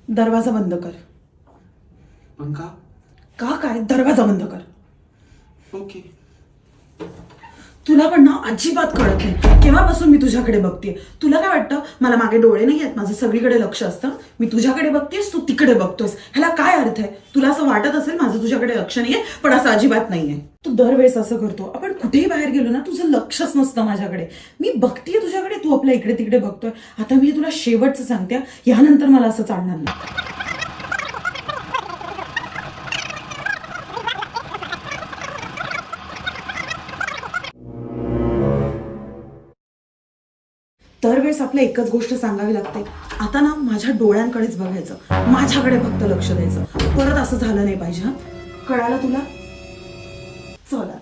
दरवाजा बंद कर. पण का? का काय? दरवाजा बंद कर. ओके. तुला पण ना अजिबात कळत नाही. केव्हापासून मी तुझ्याकडे बघतेय. तुला काय वाटतं मला मागे डोळे नाही आहेत, माझं सगळीकडे लक्ष असतं. मी तुझ्याकडे बघतेस, तू तिकडे बघतोस. ह्याला काय अर्थ आहे? तुला असं वाटत असेल माझं तुझ्याकडे लक्ष नाहीये, पण असं अजिबात नाहीये. तू दरवेळेस असं करतो. आपण कुठेही बाहेर गेलो ना, तुझं लक्षच नसतं माझ्याकडे. मी बघतेय तुझ्याकडे, तू आपल्या इकडे तिकडे बघतोय. आता मी तुला शेवटचं सांगते, यानंतर मला असं चालणार नाही. दरवेळेस आपल्या एकच गोष्ट सांगावी लागते. आता ना माझ्या डोळ्यांकडेच बघायचं, माझ्याकडे फक्त लक्ष द्यायचं. परत असं झालं नाही पाहिजे. हा, कळालं तुला? चला.